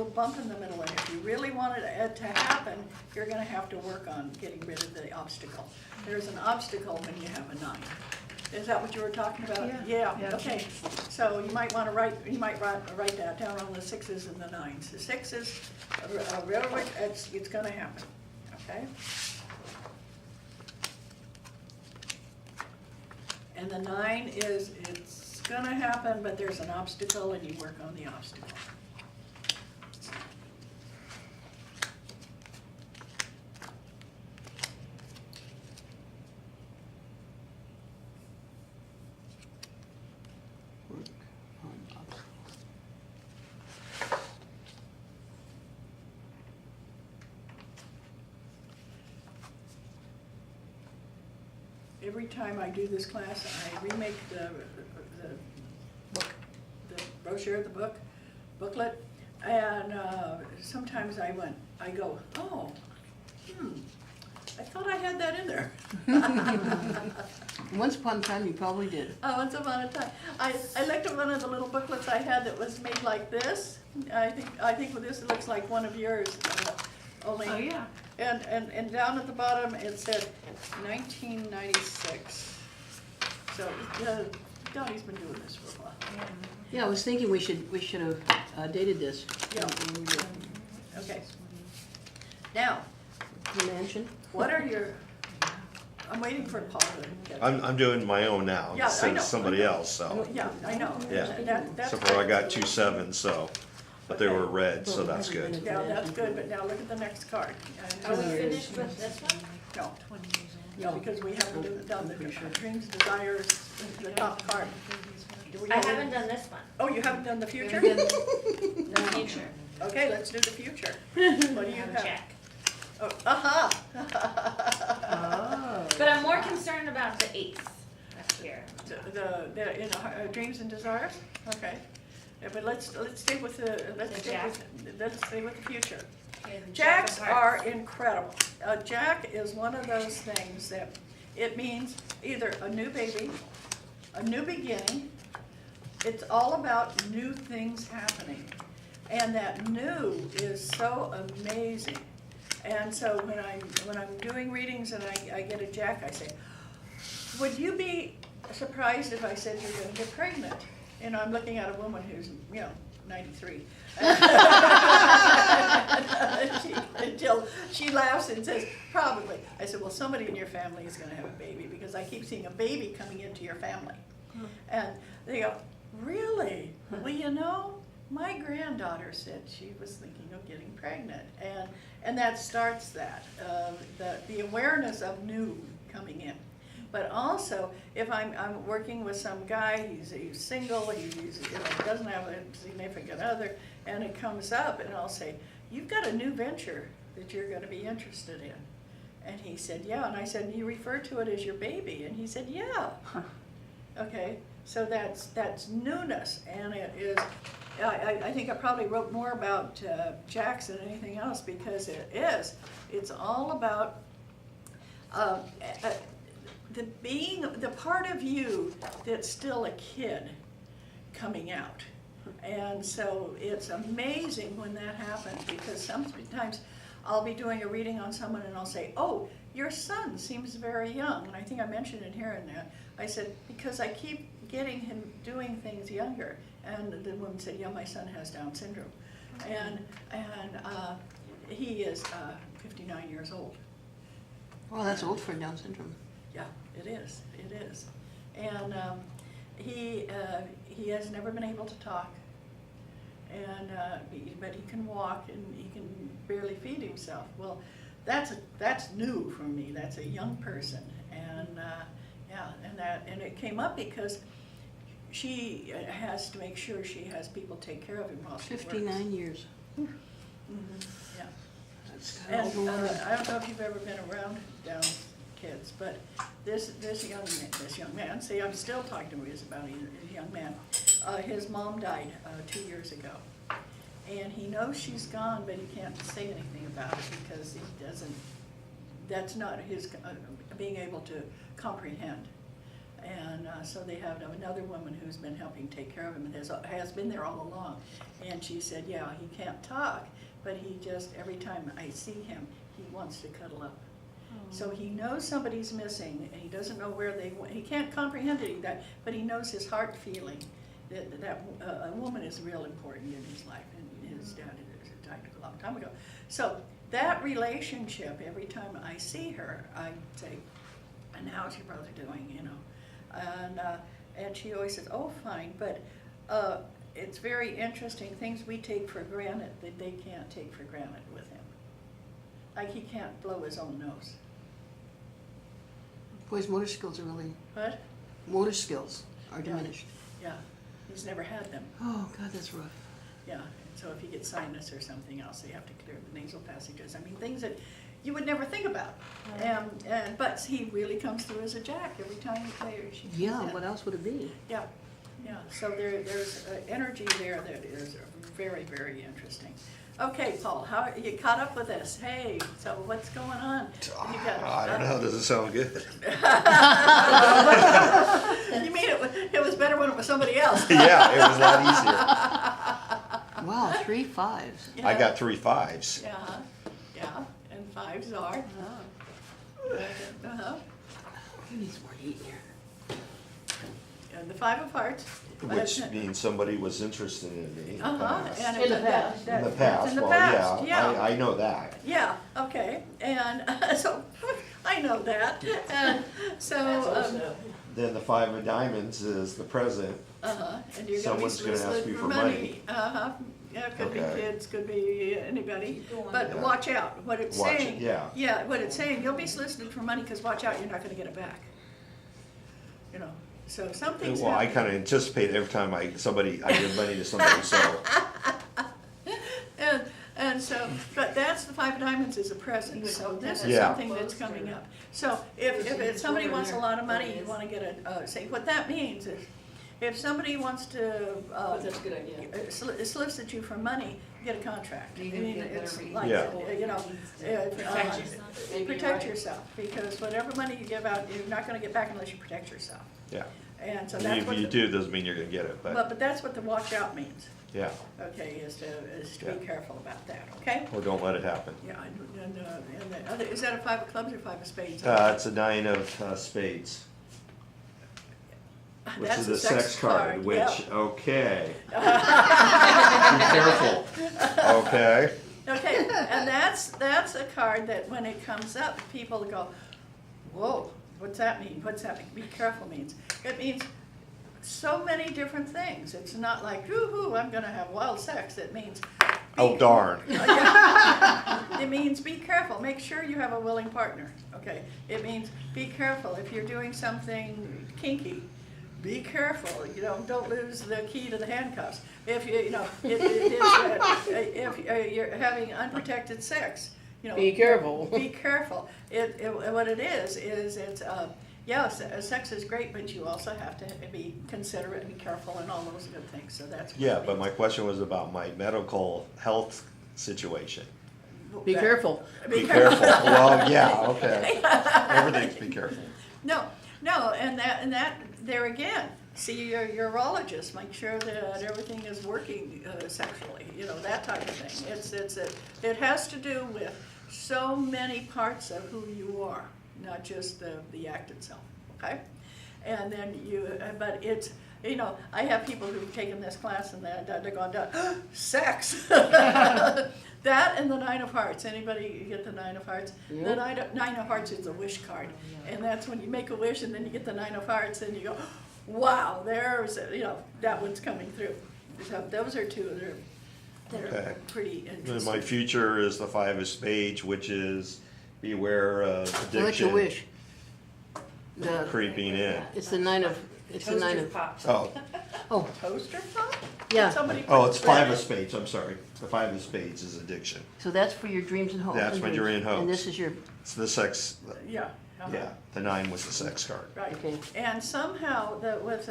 little bump in the middle, and if you really want it to happen, you're gonna have to work on getting rid of the obstacle. There's an obstacle when you have a 9. Is that what you were talking about? Yeah. Okay, so you might wanna write that down on the 6s and the 9s. The 6s, railroad, it's gonna happen, okay? And the 9 is, it's gonna happen, but there's an obstacle and you work on the obstacle. Work on obstacles. Every time I do this class, I remake the book, the brochure, the booklet, and sometimes I go, oh, I thought I had that in there. Once upon a time, you probably did. Once upon a time. I looked at one of the little booklets I had that was made like this. I think with this it looks like one of yours, only. Oh, yeah. And down at the bottom it said 1996. So Dottie's been doing this for a while. Yeah, I was thinking we should have dated this. Yeah. Okay. Now, The mansion. what are your? I'm waiting for Paul to get. I'm doing my own now, Yeah, I instead know, of somebody I know. else, so. Yeah, I know. Yeah. That's So far I got 2 7s, so, but they were red, so that's good. Yeah, that's good, but now look at the next card. Are we finished with this one? No. No, because we haven't done the dreams, desires, the top card. Do we I have- haven't done this one. Oh, you haven't done the future? The future. Okay, let's do the future. What do you have? Check. Oh, aha! Oh. But I'm more concerned about the 8th up here. The dreams and desires? Okay. Yeah, but let's stay with let's stay with the future. Okay, the Jacks Jack of Hearts. are incredible. A jack is one of those things that it means either a new baby, a new beginning. It's all about new things happening. And that new is so amazing. And so when I'm doing readings and I get a jack, I say, would you be surprised if I said you're gonna get pregnant? And I'm looking at a woman who's, 93. Until she laughs and says, probably. I said, well, somebody in your family is gonna have a baby because I keep seeing a baby coming into your family. And they go, really? Well, my granddaughter said she was thinking of getting pregnant. And that starts that, the awareness of new coming in. But also, if I'm working with some guy, he's single, he doesn't have a significant other, and it comes up, and I'll say, you've got a new venture that you're going to be interested in. And he said, yeah. And I said, you refer to it as your baby? And he said, yeah. Okay, so that's newness, and it is. I think I probably wrote more about Jacks than anything else because it is. It's all about. The part of you that's still a kid coming out. And so it's amazing when that happens because sometimes I'll be doing a reading on someone and I'll say, oh, your son seems very young. And I think I mentioned it here and there. I said, because I keep getting him doing things younger. And the woman said, yeah, my son has Down syndrome. And he is 59 years old. Well, that's old for Down syndrome. Yeah, it is. It is. And he has never been able to talk, and but he can walk and he can barely feed himself. Well, that's new for me. That's a young person, and and it came up because she has to make sure she has people take care of him while she works. 59 years. Mm-hmm. Yeah. That's And overwhelming. I don't know if you've ever been around Down kids, but this young man, see, I'm still talking to him about a young man. His mom died 2 years ago, and he knows she's gone, but he can't say anything about it because he doesn't. That's not his being able to comprehend. And so they have another woman who's been helping take care of him and has been there all along. And she said, yeah, he can't talk, but he just, every time I see him, he wants to cuddle up. So he knows somebody's missing, and he doesn't know where they went. He can't comprehend any of that, but he knows his heart feeling that a woman is real important in his life, and his dad died a long time ago. So that relationship, every time I see her, I say, and how's your brother doing, you know? And she always says, oh, fine, but it's very interesting, things we take for granted that they can't take for granted with him. Like he can't blow his own nose. Boys' motor skills are really, What? motor skills are diminished. Yeah, he's never had them. Oh, God, that's rough. Yeah, and so if he gets sinus or something else, they have to clear the nasal passages. I mean, things that you would never think about. But he really comes through as a jack every time you play or she comes Yeah, in. what else would it be? Yeah, yeah, so there's energy there that is very, very interesting. Okay, Paul, how, you caught up with this? Hey, so what's going on? You got- I don't know, doesn't sound good. You mean it was better when it was somebody else? Yeah, it was a lot easier. Wow, 3 5s. I got 3 5s. Yeah, yeah, and 5s are. Uh-huh. Who needs more to eat here? And the 5 of hearts. Which means somebody was interested in me in the Uh-huh, past. and In the past. In the past, in the well, past, yeah, yeah. I know that. Yeah, okay, and so, I know that, and so, Then the 5 of diamonds is the present. and you're gonna be Someone's gonna ask solicited me for for money. money. Yeah, it could be Okay. kids, could be anybody, but Yeah. watch out, what it's Watch it, saying. yeah. Yeah, what it's saying, you'll be solicited for money, cause watch out, you're not gonna get it back. You know, so something's Well, I happening. kinda anticipate every time I give money to somebody, so, And so, but that's the 5 of diamonds is a present, so this is Yeah. something that's coming up. So if somebody wants a lot of money, you wanna get a, say, what that means is, if somebody wants to, That's a good idea. solicit you for money, get a contract. I You mean, get better it's rates. like, Yeah. you know, Protect yourself. Maybe you're protect right. yourself, because whatever money you give out, you're not gonna get back unless you protect yourself. yeah. And so that's If what, you do, doesn't mean you're gonna get it, but, but that's what the watch out means, yeah, okay, is to Yeah. be careful about that, okay? or don't let it happen. Yeah, and the other, is that a 5 of clubs or 5 of spades? It's a 9 of spades, which That's is a a sex card, which, yeah. okay. Be careful, okay? Okay, and that's a card that when it comes up, people go, whoa, what's that mean? What's that mean? Be careful means. It means so many different things. It's not like, woo-hoo, I'm gonna have wild sex. It means. Oh darn. It means be careful. Make sure you have a willing partner. Okay. It means be careful if you're doing something kinky. Be careful. You know, don't lose the key to the handcuffs. If if you're having unprotected sex, you know. Be careful. Be careful. What it is it's sex is great, but you also have to be considerate and be careful and all those good things. So that's. What Yeah, it but my means. question was about my medical health situation. Be careful. Be careful, well, yeah, okay. Everything's be careful. No, and that there again, see your urologist, make sure that everything is working sexually, you know, that type of thing. It has to do with so many parts of who you are, not just the act itself, okay? And then but it's, you know, I have people who've taken this class and they're going down, sex! That and the 9 of hearts. Anybody get the 9 of hearts? Yep. The 9 of hearts is a wish card. And that's when you make a wish and then you get the 9 of hearts and you go, wow, there's, you know, that one's coming through. So those are two that are Okay. pretty And interesting. my future is the 5 of spades, which is beware of Well, that's your addiction wish. The, creeping in. it's the 9 of, it's the 9 of, pops. Oh, oh, Toaster pop? Yeah. Somebody oh, put it's 5 that- of spades, I'm sorry. The 5 of spades is addiction. so that's for your dreams and hopes. That's and when you're dreams. in hopes. And this is your, It's the sex, Yeah. uh-huh. yeah, the 9 was the sex card. Right, Okay. and somehow with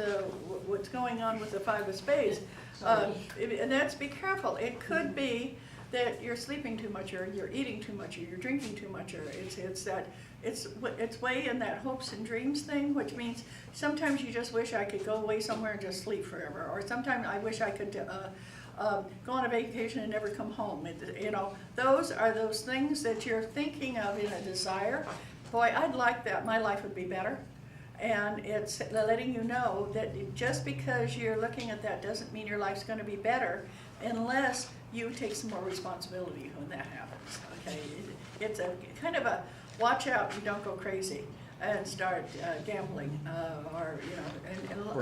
what's going on with the 5 of spades, and that's be careful. It could be that you're sleeping too much, or you're eating too much, or you're drinking too much, or it's way in that hopes and dreams thing, which means sometimes you just wish I could go away somewhere and just sleep forever, or sometimes I wish I could go on a vacation and never come home. Those are those things that you're thinking of in a desire. Boy, I'd like that. My life would be better. And it's letting you know that just because you're looking at that doesn't mean your life's going to be better unless you take some more responsibility when that happens. Okay, it's a kind of a watch out you don't go crazy and start gambling, or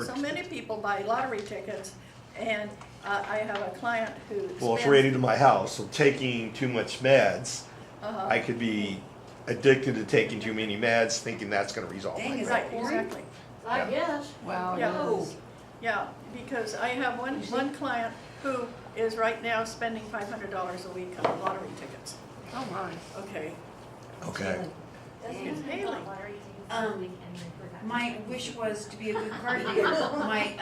so many people buy lottery tickets. And I have a client who Well, it's related to my house, so taking too much meds, I could be addicted to taking too many meds, thinking that's gonna resolve my Dang, is problem. Right, that exactly. I guess. Wow, Yeah. no. Yeah, because I have one client who is right now spending $500 a week on lottery tickets. Oh, my. Okay. Okay. It's Haley. My wish was to be a good card reader. My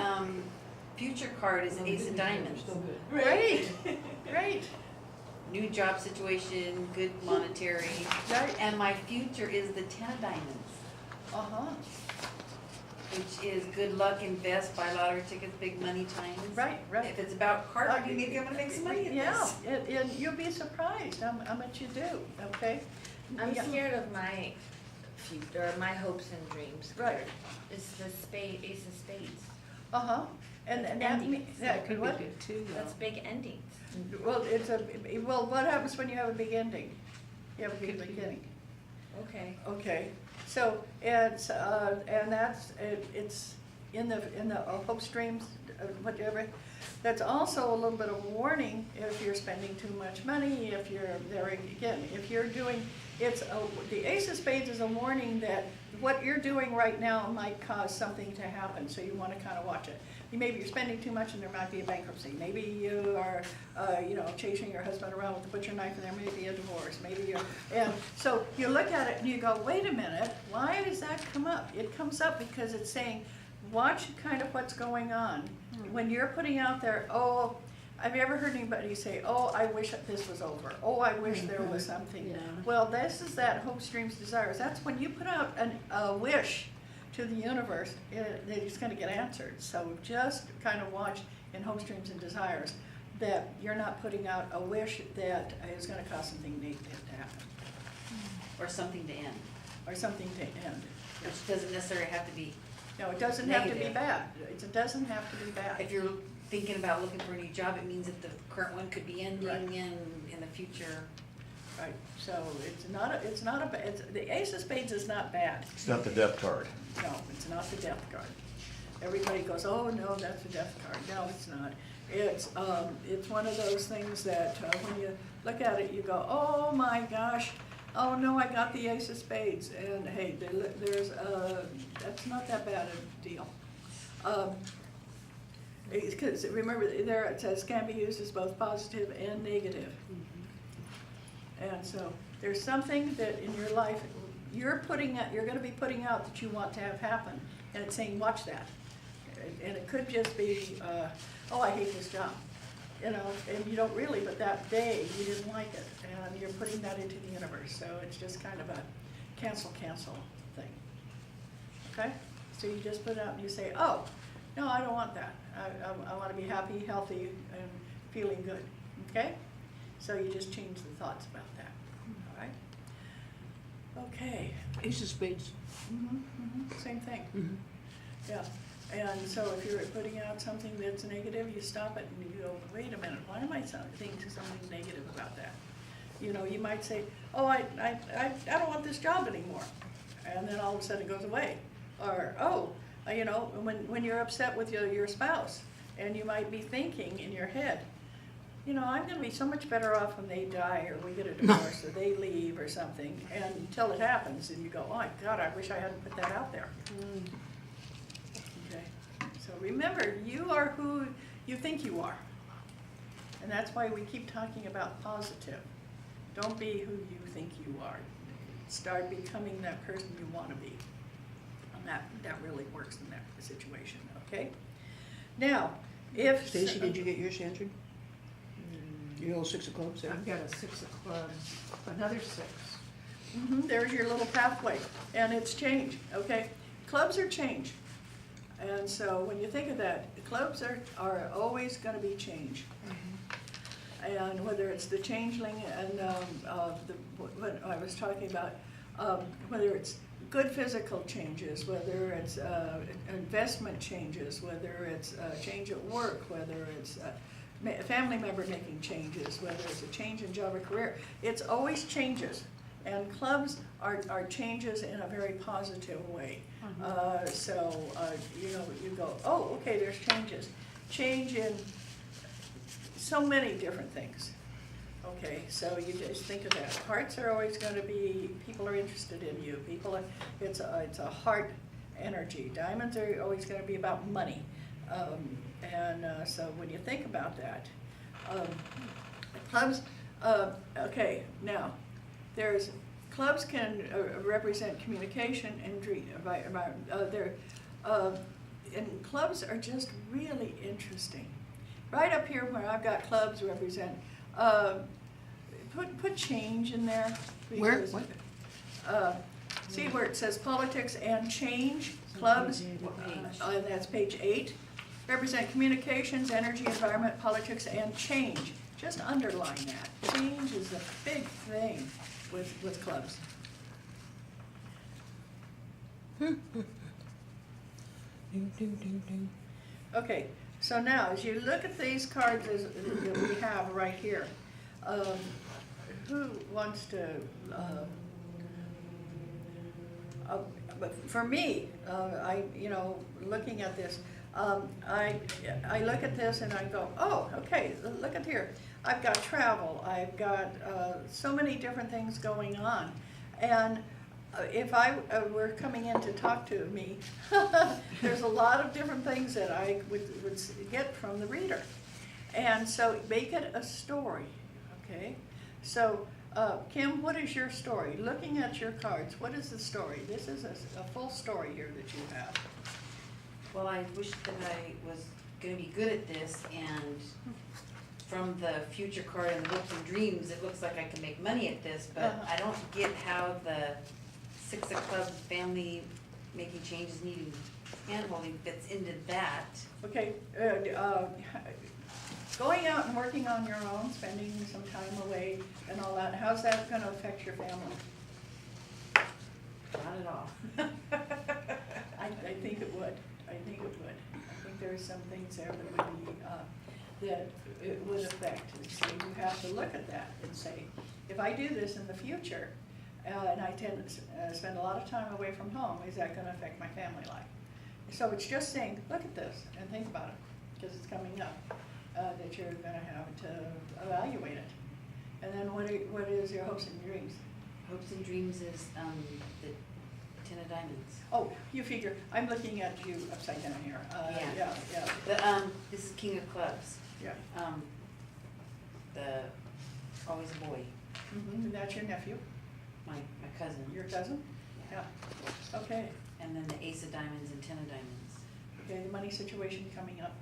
future card is Ace of Diamonds. Great, great. New job situation, good monetary. Right. And my future is the 10 of Diamonds, Uh-huh. which is good luck, invest, buy lottery tickets, big money times. Right, right. If it's about card reading, maybe I'm gonna make some money at Yeah, this. and you'll be surprised how much you do, okay? I'm Yeah. scared of my future, or my hopes and dreams. Right. It's the ace of spades. Uh-huh. And that Ending. means, That could be what? good too, That's though. big endings. Well, what happens when you have a big ending? You have a big beginning. Okay. Okay, so it's, it's in the hopes, dreams, whatever. That's also a little bit of a warning if you're spending too much money, if you're, there again, if you're doing, the Ace of Spades is a warning that what you're doing right now might cause something to happen, so you want to kind of watch it. Maybe you're spending too much and there might be a bankruptcy. Maybe you are, chasing your husband around with a butcher knife and there may be a divorce. Maybe and so you look at it and you go, wait a minute, why does that come up? It comes up because it's saying, watch kind of what's going on. When you're putting out there, oh, have you ever heard anybody say, oh, I wish this was over. Oh, I wish there was something. Yeah. Well, this is that hopes, dreams, desires. That's when you put out a wish to the universe, that it's going to get answered. So just kind of watch in hopes, dreams, and desires that you're not putting out a wish that is going to cause something negative to happen Or something to end, or something to end. which doesn't necessarily have to be, No, it doesn't have to be Negative. bad. It doesn't have to be bad. if you're thinking about looking for a new job, it means that the current one could be ending Right. in the future. Right. So the Ace of Spades is not bad. It's not the death card. No, it's not the death card. Everybody goes, oh, no, that's the death card. No, it's not. It's one of those things that when you look at it, you go, oh my gosh, oh no, I got the Ace of Spades. And hey, that's not that bad a deal. Because remember, there it says can be used as both positive and negative. And so there's something that in your life you're going to be putting out that you want to have happen, and it's saying watch that. And it could just be, oh, I hate this job, and you don't really, but that day you didn't like it, and you're putting that into the universe. So it's just kind of a cancel thing. Okay? So you just put it out and you say, oh, no, I don't want that. I want to be happy, healthy, and feeling good. Okay? So you just change the thoughts about that. All right? Okay. Ace of Spades. Same thing. Mhm. Yeah. And so if you're putting out something that's negative, you stop it and you go, wait a minute, why am I thinking something negative about that? You might say, oh, I don't want this job anymore. And then all of a sudden it goes away. Or, oh, when you're upset with your spouse, and you might be thinking in your head, I'm going to be so much better off when they die, or we get a divorce, or they leave, or something. And until it happens, and you go, oh my God, I wish I hadn't put that out there. Okay. So remember, you are who you think you are. And that's why we keep talking about positive. Don't be who you think you are. Start becoming that person you want to be. And that really works in that situation, okay? Now, if... Stacy, did you get yours answered? Your little 6 of clubs there. I've got a 6 of clubs, another 6. There's your little pathway, and it's change, okay? Clubs are change. And so when you think of that, clubs are always gonna be change. And whether it's the changeling and, what I was talking about, whether it's good physical changes, whether it's, investment changes, whether it's a change at work, whether it's a family member making changes, whether it's a change in job or career, it's always changes. And clubs are changes in a very positive way. So, you go, oh, okay, there's changes. Change in so many different things. Okay, so you just think of that. Hearts are always gonna be, people are interested in you. It's a heart energy. Diamonds are always gonna be about money. So when you think about that, clubs, okay, now, clubs can represent communication and dream, and clubs are just really interesting. Right up here where I've got clubs represent, put change in there. Where? because, What? See where it says politics and change, clubs? What page? And that's page 8. Represent communications, energy, environment, politics, and change. Just underline that. Change is a big thing with clubs. Okay, so now as you look at these cards that we have right here, who wants to? But for me, looking at this, I look at this and I go, oh, okay, look at here. I've got travel, I've got so many different things going on. And if I were coming in to talk to me, there's a lot of different things that I would get from the reader. And so make it a story, okay? So, Kim, what is your story? Looking at your cards, what is the story? This is a full story here that you have. Well, I wish that I was gonna be good at this, and from the future card and the hopes and dreams, it looks like I can make money at this, but I don't get how the 6 of clubs, family making changes, needing handholding fits into that. Okay, going out and working on your own, spending some time away and all that, how's that gonna affect your family? Not at all. I think it would. I think there are some things there that would be, that it would affect. And so you have to look at that and say, if I do this in the future, and I tend to spend a lot of time away from home, is that gonna affect my family life? So it's just saying, look at this and think about it, because it's coming up, that you're gonna have to evaluate it. And then what is your hopes and dreams? Hopes and dreams is the 10 of diamonds. Oh, you figure, I'm looking at you upside down here. Yeah. Yeah. The, this is King of clubs. Yeah. The, always a boy, And that's your nephew, my cousin. your cousin? Yeah. Okay. And then the Ace of diamonds and 10 of diamonds. Okay, the money situation coming up.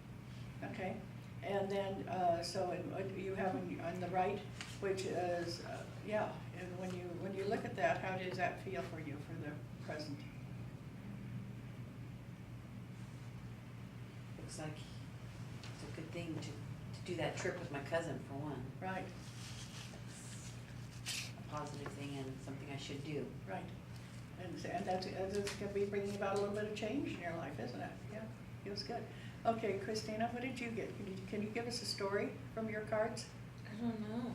Okay. And then, so you have on the right, which is, yeah, and when you look at that, how does that feel for you for the present? Looks like it's a good thing to do that trip with my cousin, for one. Right, A positive thing and something I should do. right. And that's gonna be bringing about a little bit of change in your life, isn't it? Yeah, feels good. Okay, Christina, what did you get? Can you give us a story from your cards? I don't know.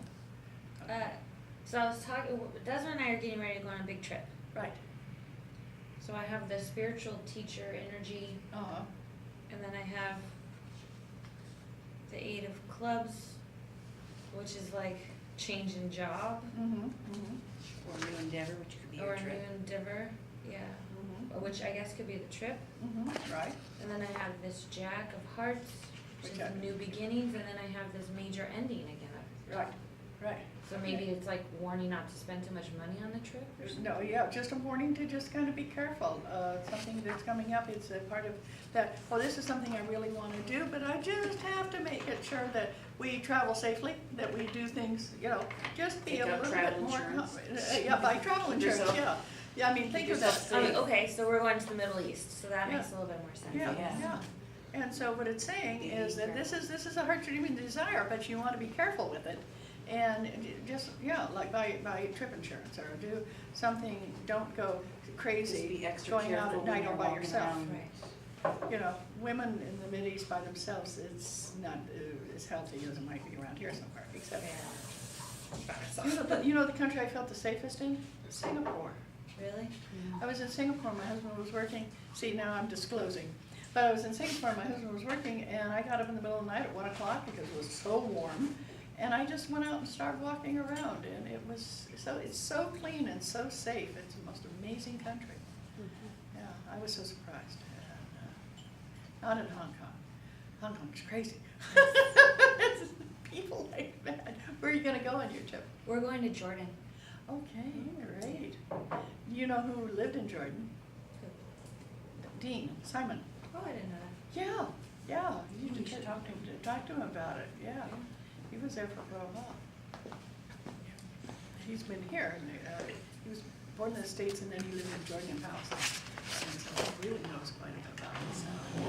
So I was talking, Desmond and I are getting ready to go on a big trip. Right. So I have the spiritual teacher energy, Uh-huh. and then I have the 8 of clubs, which is like change in job Or new endeavor, which could be or your a new trip. endeavor, yeah, which I guess could be the trip. Right. And then I have this Jack of Hearts, which Okay. is new beginnings, and then I have this major ending again. Right, right. So maybe it's like warning not to spend too much money on the trip or something? No, yeah, just a warning to just kind of be careful. Something that's coming up, it's a part of that, oh, this is something I really want to do, but I just have to make it sure that we travel safely, that we do things, you know, just be Take a out little bit travel more. insurance. Yeah, buy travel Keep insurance, yourself- yeah. Yeah, I mean, think keep of yourself that. safe. Okay, so we're going to the Middle East, so that Yeah. makes a little bit more sense. Yeah, Yeah. yeah. And so what it's saying is that this is a heart-dreaming desire, but you want to be careful with it. And just, yeah, like buy trip insurance or do something, don't go Just crazy be extra going out careful at when night you're all by walking yourself. around. Right. You know, women in the Mideast by themselves, it's not as healthy as it might be around here somewhere, except. You know the country I felt the safest in? Singapore. Really? I was in Singapore, my husband was working, see, now I'm disclosing. But I was in Singapore, my husband was working, and I got up in the middle of the night at 1 o'clock because it was so warm. And I just went out and started walking around, and it was, it's so clean and so safe. It's the most amazing country. Yeah, I was so surprised. And, not in Hong Kong. Hong Kong's crazy. People like that. Where are you gonna go on your trip? We're going to Jordan. Okay, great. You know who lived in Jordan? Dean, Simon. Oh, I didn't know Yeah, yeah. You We should talk to him. Talk to him about it, yeah. He was there for a while. He's been here, and he was born in the States, and then he lived in Jordan and Palace. And so he really knows quite a bit about it, so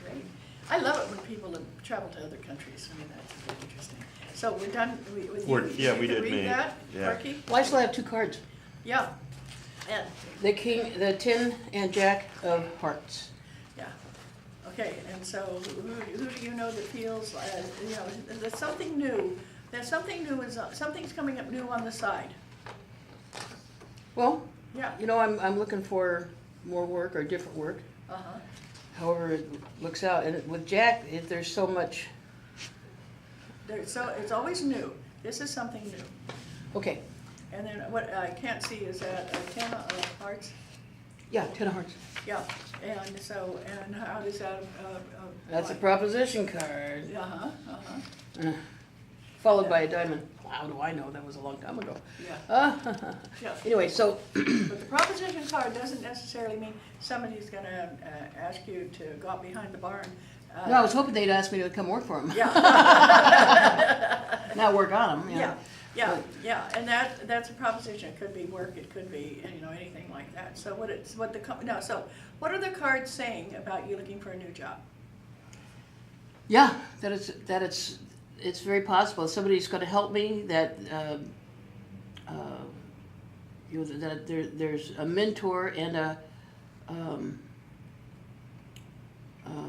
great. I love it when people travel to other countries. I mean, that's really interesting. So we're done with you. Yeah, You we can did read me. that, Yeah. Corky? Well, I still have two cards. Yeah. And, The king, the 10 and jack of hearts. yeah. Okay, and so who do you know that feels, you know, there's something new? There's something new, something's coming up new on the side. Well, Yeah. you know, I'm looking for more work or different work, Uh-huh. however it looks out. And with Jack, there's so much. So it's always new. This is something new. Okay, And then what I can't see is that 10 of hearts. yeah, 10 of hearts. Yeah, and so, and how does that, That's a what? proposition card. Uh-huh, uh-huh, Followed by a diamond. How do I know? That was a long time ago. yeah, yeah. Anyway, so, But the proposition card doesn't necessarily mean somebody's gonna ask you to go out behind the barn. no, I was hoping they'd ask me to come work for them. Yeah. Not work on them, Yeah, yeah, and that's a proposition. It could be work, it could be, you know, anything like that. So what are the cards saying about you looking for a new job? Yeah, that it's very possible. Somebody's going to help me. That you know, that there's a mentor and a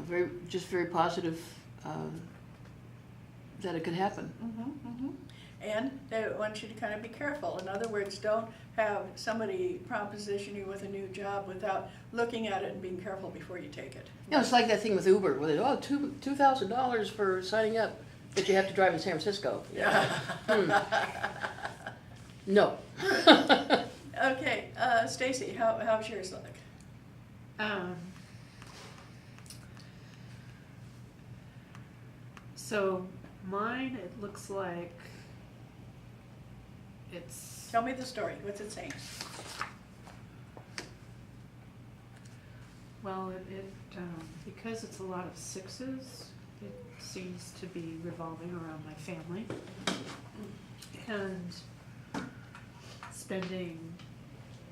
very positive that it could happen. And they want you to kind of be careful. In other words, don't have somebody proposition you with a new job without looking at it and being careful before you take it. You know, it's like that thing with Uber, where they $2,000 for signing up, but you have to drive in San Francisco. No. Okay, Stacy, how's yours look? So mine, it looks like it's, Tell me the story. What's it saying? well, because it's a lot of sixes, it seems to be revolving around my family. And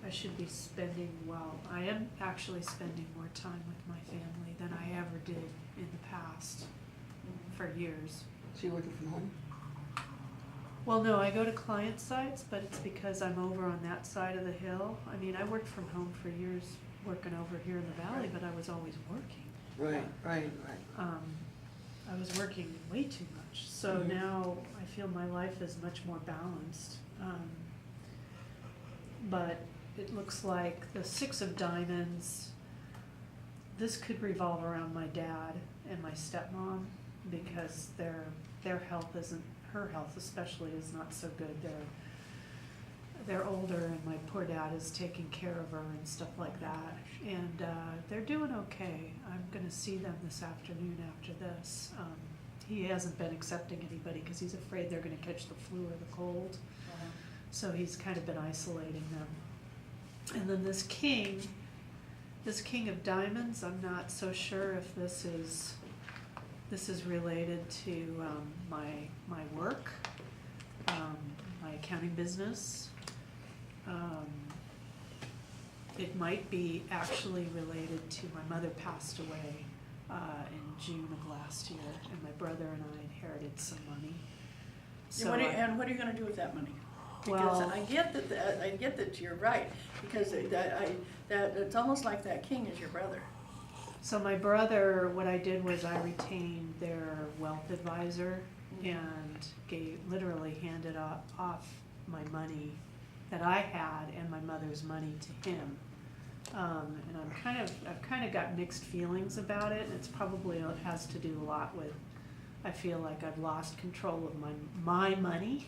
I should be spending, well, I am actually spending more time with my family than I ever did in the past for years. So you're working from home? Well, no, I go to client sites, but it's because I'm over on that side of the hill. I mean, I worked from home for years, working over here in the valley, but I was always working. Right. I was working way too much, so now I feel my life is much more balanced. But it looks like the 6 of diamonds, this could revolve around my dad and my stepmom, because their health isn't, her health especially, is not so good. They're older, and my poor dad is taking care of her and stuff like that. And they're doing okay. I'm gonna see them this afternoon after this. He hasn't been accepting anybody because he's afraid they're gonna catch the flu or the cold. So he's kind of been isolating them. And then this king of diamonds, I'm not so sure if this is This is related to my work, my accounting business. It might be actually related to my mother passed away in June of last year, and my brother and I inherited some money. So And what are you gonna do with that money? Because Well- I get that you're right, because that it's almost like that king is your brother. So my brother, what I did was I retained their wealth advisor and literally handed off my money that I had and my mother's money to him. And I've kind of got mixed feelings about it, and it's probably has to do a lot with, I feel like I've lost control of my money.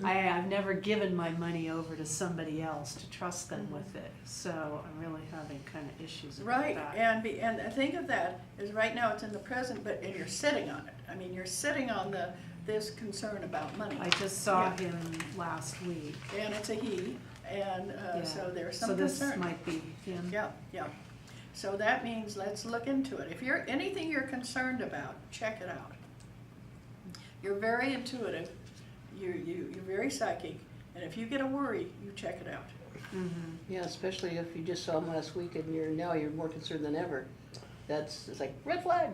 I've never given my money over to somebody else to trust them with it, so I'm really having kind of issues about Right, that. and think of that, is right now it's in the present, and you're sitting on it. I mean, you're sitting on this concern about money. I just saw Yeah. him last week. And it's a he, and so Yeah. there's some So this concern. might be him. Yeah, yeah. So that means let's look into it. If anything you're concerned about, check it out. You're very intuitive, you're very psychic, and if you get a worry, you check it out. Yeah, especially if you just saw them last week and now you're more concerned than ever. It's like, red flag,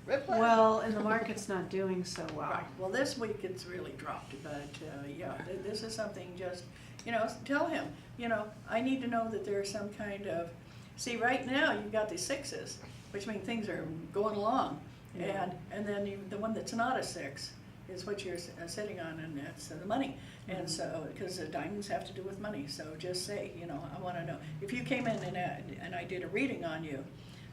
red flag. Well, and the market's not doing so well. Right, well, this week it's really dropped, but, yeah, this is something just, tell him, I need to know that there's some kind of, see, right now, you've got the sixes, which mean things are going along, Yeah. and then the one that's not a six is what you're sitting on, and that's the money. And so, because the diamonds have to do with money, so just say, I wanna know. If you came in and I did a reading on you,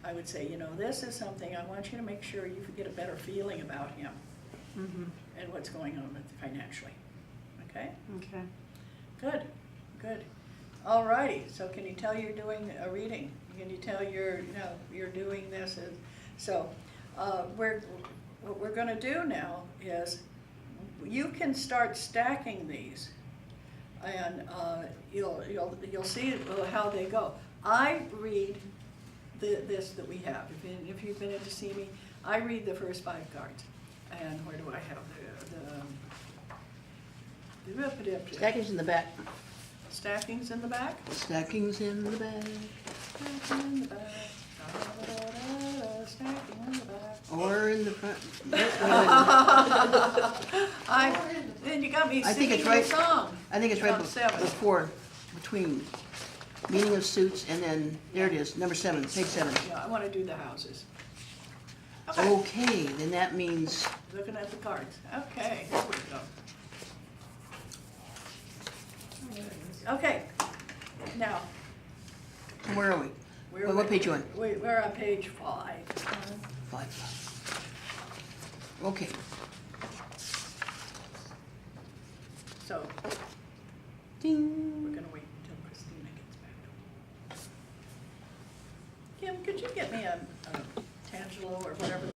I would say, this is something, I want you to make sure you get a better feeling about him and what's going on with financially, okay? Okay. Good, good. All righty, so can you tell you're doing a reading? Can you tell you're doing this? So, what we're gonna do now is, you can start stacking these, and you'll see how they go. I read this that we have. If you've been in to see me, I read the first 5 cards. And where do I have the Stacking's in the back. stackings in the back? Stacking's in the back. Stacking in the back. Da-da-da-da-da, stacking in the back. Or in the front. Then you got me I think singing it's the right- song. I think it's right On 7. between meaning of suits and then, there it is, number 7, page 7. Yeah, I wanna do the houses. Okay, Okay, then that means, looking at the cards. Okay, here we go. Okay, now, where are we? we're. What page you on? We're on page 5. 5. Okay, So, ding. we're gonna wait until Christina gets back. Kim, could you get me a Tangelo or whatever